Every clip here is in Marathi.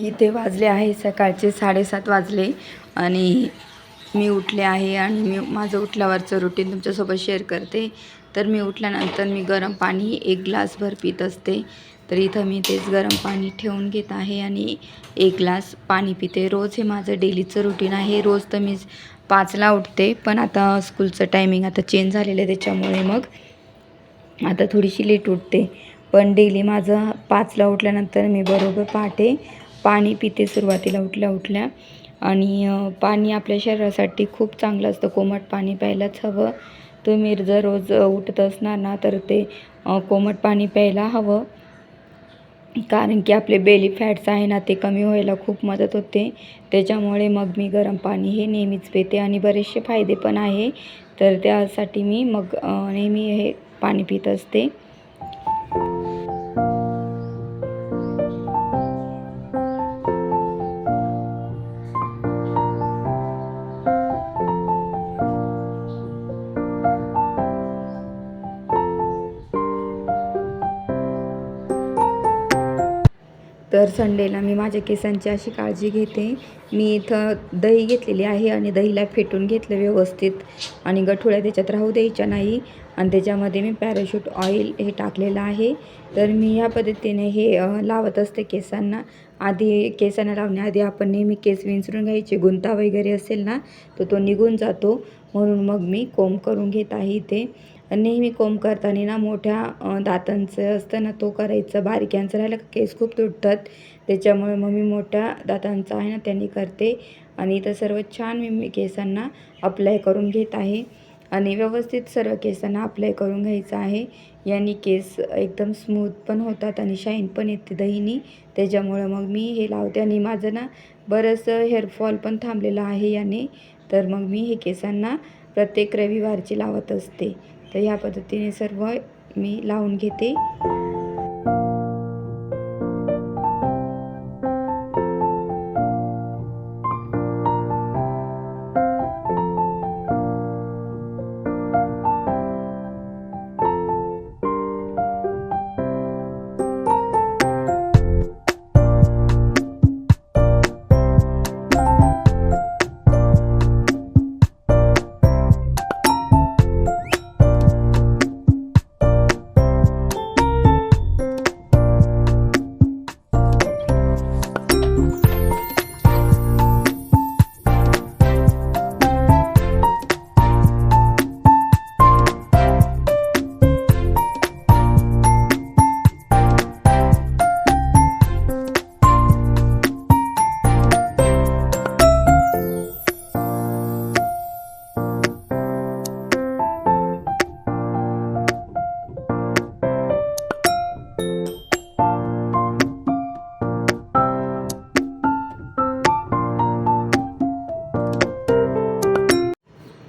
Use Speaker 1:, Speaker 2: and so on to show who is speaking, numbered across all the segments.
Speaker 1: इथे वाजले आहे सकाळचे 7:30 वाजले आणि मी उठले आहे आणि मी माझं उठल्यावरचं रुटीन तुमच्यासोबत शेअर करते. तर मी उठल्यानंतर मी गरम पाणी 1 ग्लासभर पीत असते. तर इथं मी तेच गरम पाणी ठेवून घेत आहे आणि 1 ग्लास पाणी पिते. रोज हे माझं डेलीचं रुटीन आहे. रोज तर मी 5ला उठते, पण आता स्कूलचं टायमिंग आता चेंज झालेलं आहे, त्याच्यामुळे मग आता थोडीशी लेट उठते. पण डेली माझं 5ला उठल्यानंतर मी बरोबर पहाटे पाणी पिते सुरुवातीला उठल्या आणि पाणी आपल्या शरीरासाठी खूप चांगलं असतं. कोमट पाणी प्यायलाच हवं. तुम्ही जर रोज उठत असणार ना तर ते कोमट पाणी प्यायला हवं, कारण की आपले बेली फॅट्स आहे ना ते कमी व्हायला खूप मदत होते. त्याच्यामुळे मग मी गरम पाणी हे नेहमीच पिते आणि बरेचसे फायदे पण आहे. तर त्यासाठी मी मग नेहमी हे पाणी पित असते. तर संडेला मी माझ्या केसांची अशी काळजी घेते. मी इथं दही घेतलेली आहे आणि दहीला फेटून घेतलं व्यवस्थित आणि गठुळ्या त्याच्यात राहू द्यायच्या नाही आणि त्याच्यामध्ये मी पॅराशूट ऑइल हे टाकलेलं आहे. तर मी ह्या पद्धतीने हे लावत असते केसांना. आधी केसांना लावण्याआधी आपण नेहमी केस विंचरून घ्यायचे. गुंता वगैरे असेल ना तर तो निघून जातो, म्हणून मग मी कोंब करून घेत आहे इथे. नेहमी कोंब करताना ना मोठ्या दातांचं असतं ना तो करायचं. बारीक्यांचं राहिलं का केस खूप तुटतात, त्याच्यामुळे मग मी मोठ्या दातांचं आहे ना त्यांनी करते आणि इथं सर्व छान मी केसांना अप्लाय करून घेत आहे आणि व्यवस्थित सर्व केसांना अप्लाय करून घ्यायचं आहे. याने केस एकदम स्मूथ पण होतात आणि शाईन पण येते दहीनी. त्याच्यामुळं मग मी हे लावते आणि माझं ना बरंचसं हेअरफॉल पण थांबलेलं आहे याने. तर मग मी हे केसांना प्रत्येक रविवारची लावत असते. तर ह्या पद्धतीने सर्व मी लावून घेते.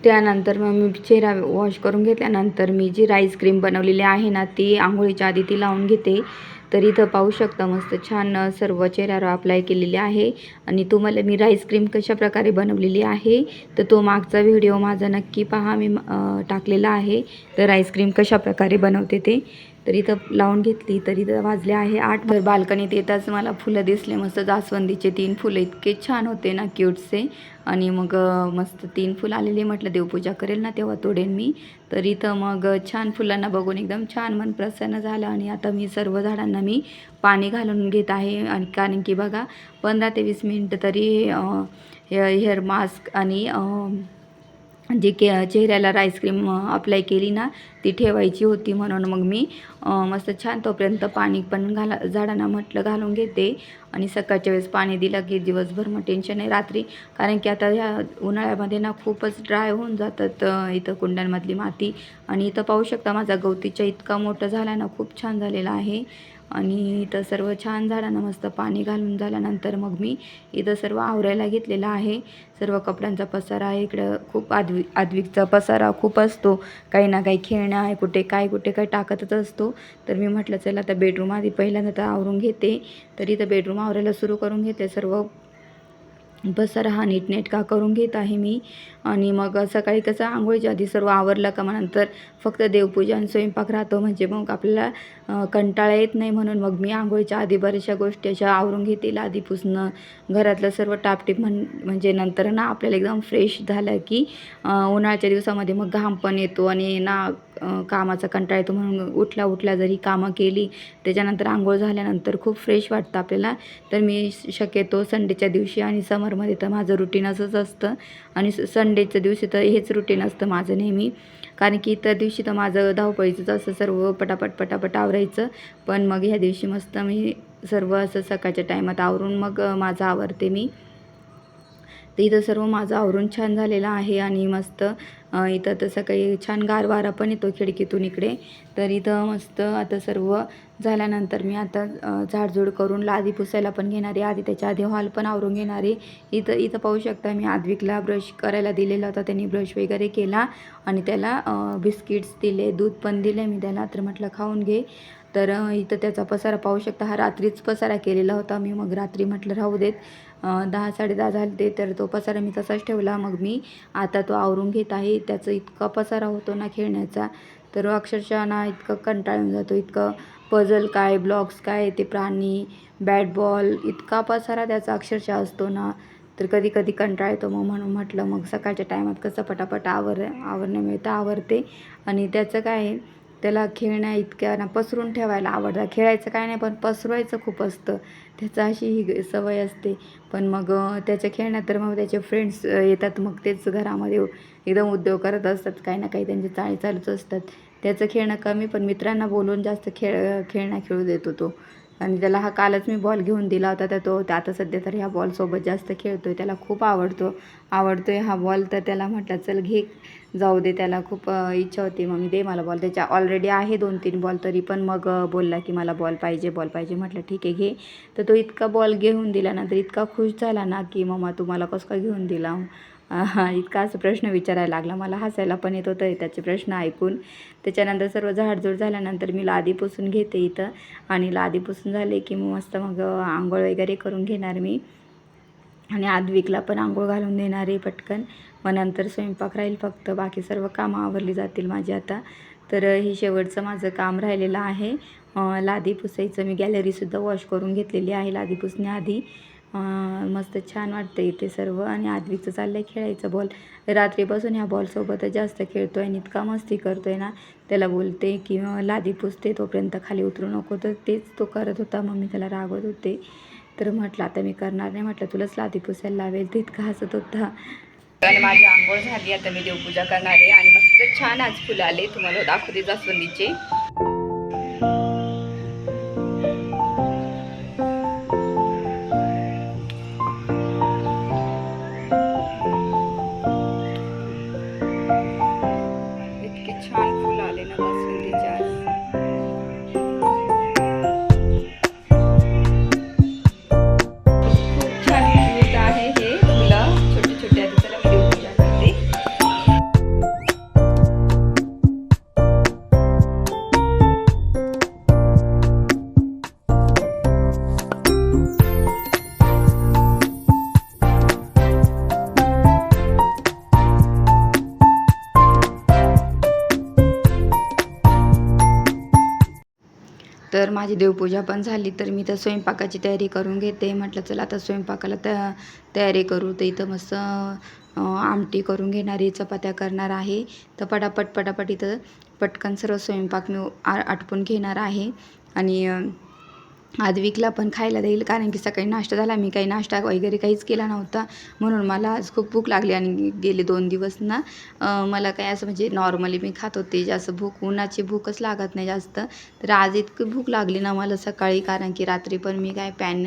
Speaker 1: त्यानंतर मग मी चेहरा वॉश करून घेतल्यानंतर मी जी राईस क्रीम बनवलेली आहे ना ती आंघोळीच्या आधी ती लावून घेते. तर इथं पाहू शकता मस्त छान सर्व चेहऱ्यावर अप्लाय केलेली आहे आणि तुम्हाला मी राईस क्रीम कशाप्रकारे बनवलेली आहे तर तो मागचा व्हिडिओ माझा नक्की पहा, मी टाकलेला आहे. तर राईस क्रीम कशाप्रकारे बनवते ते. तर इथं लावून घेतली. तर इथं वाजले आहे 8. तर बाल्कनीत येताच मला फुलं दिसले मस्त जास्वंदीचे 3 फुलं इतके छान होते ना क्यूटसे आणि मग मस्त 3 फुलं आलेली. म्हटलं देवपूजा करेल ना तेव्हा तोडेन मी. तर इथं मग छान फुलांना बघून एकदम छान मन प्रसन्न झालं आणि आता मी सर्व झाडांना मी पाणी घालून घेत आहे आणि कारण की बघा 15 ते 20 मिनिटं तरी हेअर मास्क आणि जे चेहऱ्याला राईस क्रीम अप्लाय केली ना ती ठेवायची होती, म्हणून मग मी मस्त छान तोपर्यंत पाणी पण झाडांना म्हटलं घालून घेते आणि सकाळच्या वेळेस पाणी दिलं की दिवसभर मग टेन्शन नाही रात्री, कारण की आता ह्या उन्हाळ्यामध्ये ना खूपच ड्राय होऊन जातात इथं कुंड्यांमधली माती. आणि इथं पाहू शकता माझा गवतीच्या इतका मोठा झाला ना, खूप छान झालेला आहे. आणि इथं सर्व छान झाडांना मस्त पाणी घालून झाल्यानंतर मग मी इथं सर्व आवरायला घेतलेलं आहे. सर्व कपड्यांचा पसारा आहे इकडं, खूप आद्विकचा पसारा खूप असतो, काही ना काही खेळणं आहे, कुठे काय टाकतच असतो. तर मी म्हटलं चला आता बेडरूम आधी पहिल्यांदा तर आवरून घेते. तर इथं बेडरूम आवरायला सुरू करून घेते. सर्व पसारा हा नीटनेटका करून घेत आहे मी. आणि मग सकाळी कसं अंघोळीच्या आधी सर्व आवरलं का मग नंतर फक्त देवपूजा आणि स्वयंपाक राहतो, म्हणजे मग आपल्याला कंटाळा येत नाही. म्हणून मग मी अंघोळीच्या आधी बऱ्याचशा गोष्टी अशा आवरून घेते. आधी पुसणं, घरातलं सर्व टापटीप म्हणजे नंतर ना आपल्याला एकदम फ्रेश झालं की उन्हाळ्याच्या दिवसामध्ये मग घाम पण येतो आणि ना कामाचा कंटाळा येतो. म्हणून उठल्या उठल्या जरी कामं केली त्याच्यानंतर आंघोळ झाल्यानंतर खूप फ्रेश वाटतं आपल्याला. तर मी शक्यतो संडेच्या दिवशी आणि समरमध्ये तर माझं रुटीन असंच असतं. आणि संडेच्या दिवशी तर हेच रुटीन असतं माझं नेहमी, कारण की इतर दिवशी तर माझं धावपळीचंच असं सर्व पटापट आवरायचं. पण मग ह्या दिवशी मस्त मी सर्व असं सकाळच्या टायमात आवरून मग माझं आवरते मी. तर इथं सर्व माझं आवरून छान झालेलं आहे. आणि मस्त इथं तर सकाळी छान गार वारा पण येतो खिडकीतून इकडे. तर इथं मस्त आता सर्व झाल्यानंतर मी आता झाडझूड करून लादी पुसायला पण घेणार आहे. आधी त्याच्या आधी हॉल पण आवरून घेणार आहे. इथं इथं पाहू शकता मी आद्विकला ब्रश करायला दिलेला होता. त्यांनी ब्रश वगैरे केला आणि त्याला बिस्किट्स दिले, दूध पण दिले मी त्याला. तर म्हटलं खाऊन घे. तर इथं त्याचा पसारा पाहू शकता, हा रात्रीच पसारा केलेला होता मी. मग रात्री म्हटलं राहू देत, 10 10:30 झाले तर तो पसारा मी तसाच ठेवला. मग मी आता तो आवरून घेत आहे. त्याचं इतका पसारा होतो ना खेळण्याचा, तर अक्षरशः ना इतकं कंटाळून जातो. इतकं पझल काय, ब्लॉक्स काय, ते प्राणी, बॅट बॉल, इतका पसारा त्याचा अक्षरशः असतो ना, तर कधी कधी कंटाळा येतो. मग म्हणून म्हटलं मग सकाळच्या टायमात कसं पटापट आवरणं मिळतं आवरते. आणि त्याचं काय आहे, त्याला खेळण्या इतक्या ना पसरून ठेवायला आवडतं. खेळायचं काय नाही पण पसरवायचं खूप असतं, त्याचा अशी ही सवय असते. पण मग त्याच्या खेळण्यात तर मग त्याचे फ्रेंड्स येतात, मग तेच घरामध्ये एकदम उद्योग करत असतात, काही ना काही त्यांचे चाळी चालूच असतात. त्याचं खेळणं कमी, पण मित्रांना बोलून जास्त खेळण्या खेळू देतो तो. आणि त्याला हा कालच मी बॉल घेऊन दिला होता, तर तो आता सध्या तर ह्या बॉलसोबत जास्त खेळतो आहे. त्याला खूप आवडतो आहे हा बॉल. तर त्याला म्हटलं चल घे, जाऊ दे. त्याला खूप इच्छा होती, मग दे मला बॉल. त्याच्या ऑलरेडी आहे 2-3 बॉल, तरी पण मग बोलला की मला बॉल पाहिजे. म्हटलं ठीक आहे घे. तर तो इतका बॉल घेऊन दिल्यानंतर इतका खुश झाला ना की मम्मा तुम्हाला कसं काय घेऊन दिला, इतका असं प्रश्न विचारायला लागला. मला हसायला पण येत होतं त्याचे प्रश्न ऐकून. त्याच्यानंतर सर्व झाडझूड झाल्यानंतर मी लादी पुसून घेते इथं. आणि लादी पुसून झाले की मस्त मग आंघोळ वगैरे करून घेणार मी. आणि आद्विकला पण आंघोळ घालून देणार आहे पटकन. मग नंतर स्वयंपाक राहील फक्त, बाकी सर्व कामं आवरली जातील माझी आता. तर हे शेवटचं माझं काम राहिलेलं आहे, लादी पुसायचं. मी गॅलरीसुद्धा वॉश करून घेतलेली आहे लादी पुसण्याआधी. मस्त छान वाटतं इथे सर्व. आणि आद्विकचं चाललं आहे खेळायचं बॉल. रात्रीपासून ह्या बॉलसोबतच जास्त खेळतो आहे आणि इतका मस्ती करतो आहे ना. त्याला बोलते की लादी पुसते तोपर्यंत खाली उतरू नको, तर तेच तो करत होता. मग मी त्याला रागवत होते. तर म्हटलं आता मी करणार नाही, म्हटलं तुलाच लादी पुसायला लावेल. ते इतका हसत होता. आणि माझी आंघोळ झाली, आता मी देवपूजा करणार आहे. आणि मस्त छान आज फुलं आले, तुम्हाला दाखवते जास्वंदीचे. इतके छान फुलं आले ना जास्वंदीचे आज. खूप छान क्यूट आहे हे फुलं, छोटे छोटे. आता चला मी देवपूजा करते. तर माझी देवपूजा पण झाली, तर मी तर स्वयंपाकाची तयारी करून घेते. म्हटलं चला आता स्वयंपाकाला तयारी करू. तर इथं मस्त आमटी करून घेणार आहे, चपात्या करणार आहे. तर पटापट इथं पटकन सर्व स्वयंपाक मी आटपून घेणार आहे. आणि आद्विकला पण खायला देईल, कारण की सकाळी नाश्ता झाला. मी काही नाश्ता वगैरे काहीच केला नव्हता, म्हणून मला आज खूप भूक लागली. आणि गेले 2 दिवस ना मला काय असं म्हणजे नॉर्मली मी खात होते, जास्त उन्हाची भूकच लागत नाही जास्त. तर आज इतकी भूक लागली ना मला सकाळी, कारण की रात्री पण मी काय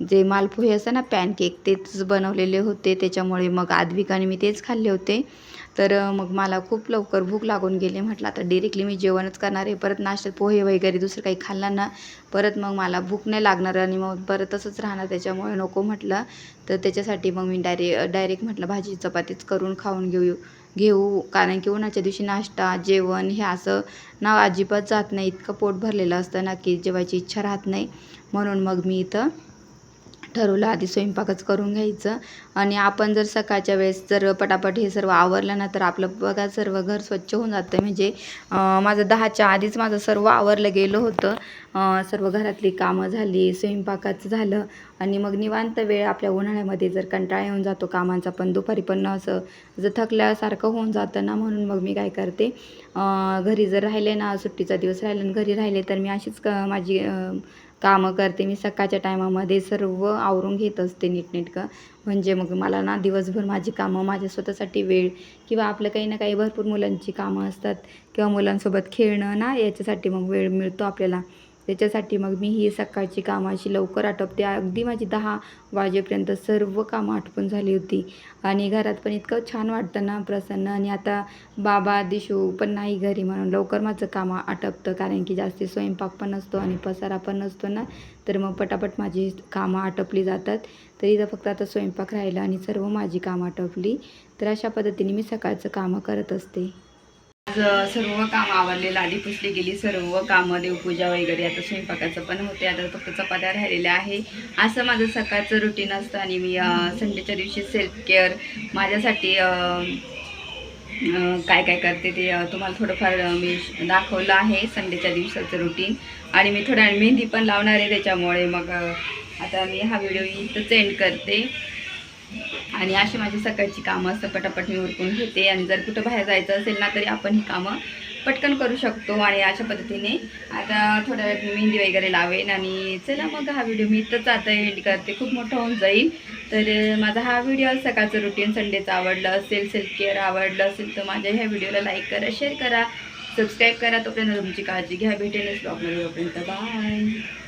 Speaker 1: जे मालपोहे असतं ना पॅनकेक, तेच बनवलेले होते. त्याच्यामुळे मग आद्विकाने मी तेच खाल्ले होते. तर मग मला खूप लवकर भूक लागून गेली. म्हटलं आता डायरेक्टली मी जेवणच करणार आहे. परत नाश्त्यात पोहे वगैरे दुसरं काही खाल्लं ना, परत मग मला भूक नाही लागणार आणि मग परत तसंच राहणार. त्याच्यामुळे नको म्हटलं. तर त्याच्यासाठी मग मी डायरेक्ट म्हटलं भाजी चपातीच करून खाऊन घेऊ, कारण की उन्हाच्या दिवशी नाश्ता जेवण हे असं ना अजिबात जात नाही. इतकं पोट भरलेलं असतं ना की जेवायची इच्छा राहत नाही. म्हणून मग मी इथं ठरवलं आधी स्वयंपाकच करून घ्यायचं. आणि आपण जर सकाळच्या वेळेस जर पटापट हे सर्व आवरलं ना, तर आपलं बघा सर्व घर स्वच्छ होऊन जातं. म्हणजे माझं 10च्या आधीच माझं सर्व आवरलं गेलं होतं. सर्व घरातली कामं झाली, स्वयंपाकाचं झालं आणि मग निवांत वेळ आपल्या उन्हाळ्यामध्ये जर कंटाळा येऊन जातो कामांचा, पण दुपारी पण असं जर थकल्यासारखं होऊन जातं ना, म्हणून मग मी काय करते, घरी जर राहिले ना, सुट्टीचा दिवस राहिला आणि घरी राहिले तर मी अशीच माझी कामं करते. मी सकाळच्या टायमामध्ये सर्व आवरून घेत असते नीटनेटकं. म्हणजे मग मला ना दिवसभर माझी कामं, माझ्या स्वतःसाठी वेळ किंवा आपलं काही ना काही भरपूर मुलांची कामं असतात किंवा मुलांसोबत खेळणं ना, याच्यासाठी मग वेळ मिळतो आपल्याला. त्याच्यासाठी मग मी ही सकाळची कामं अशी लवकर आटपते. अगदी माझी 10 वाजेपर्यंत सर्व कामं आटपून झाली होती आणि घरात पण इतकं छान वाटतं ना, प्रसन्न. आणि आता बाबा, दिशू पण नाही घरी म्हणून लवकर माझं कामं आटपतं, कारण की जास्ती स्वयंपाक पण नसतो आणि पसारा पण नसतो ना, तर मग पटापट माझी कामं आटपली जातात. तर इथं फक्त आता स्वयंपाक राहिला आणि सर्व माझी कामं आटपली. तर अशा पद्धतीने मी सकाळचं कामं करत असते. आज सर्व कामं आवरली, लादी पुसली गेली, सर्व कामं, देवपूजा वगैरे. आता स्वयंपाकाचं पण होते, आता फक्त चपात्या राहिलेल्या आहे. असं माझं सकाळचं रुटीन असतं. आणि मी संडेच्या दिवशी सेल्फ केअर माझ्यासाठी काय काय करते ते तुम्हाला थोडंफार मी दाखवलं आहे संडेच्या दिवसाचं रुटीन. आणि मी थोड्या मेहंदी पण लावणार आहे, त्याच्यामुळे मग आता मी हा व्हिडिओ इथंच एंड करते. आणि अशी माझी सकाळची कामं असतं, पटापट मी उरकून घेते. आणि जर कुठं बाहेर जायचं असेल ना, तरी आपण ही कामं पटकन करू शकतो. आणि अशा पद्धतीने आता थोड्या वेळ मेहंदी वगैरे लावेन. आणि चला मग हा व्हिडिओ मी इथंच आता एंड करते, खूप मोठा होऊन जाईल. तर माझा हा व्हिडिओ सकाळचं रुटीन संडेचं आवडलं असेल, सेल्फ केअर आवडलं असेल, तर माझ्या ह्या व्हिडिओला लाईक करा, शेअर करा, सबस्क्राईब करा. तोपर्यंत तुमची काळजी घ्या. भेटेनच ब्लॉगमध्ये, तोपर्यंत बाय.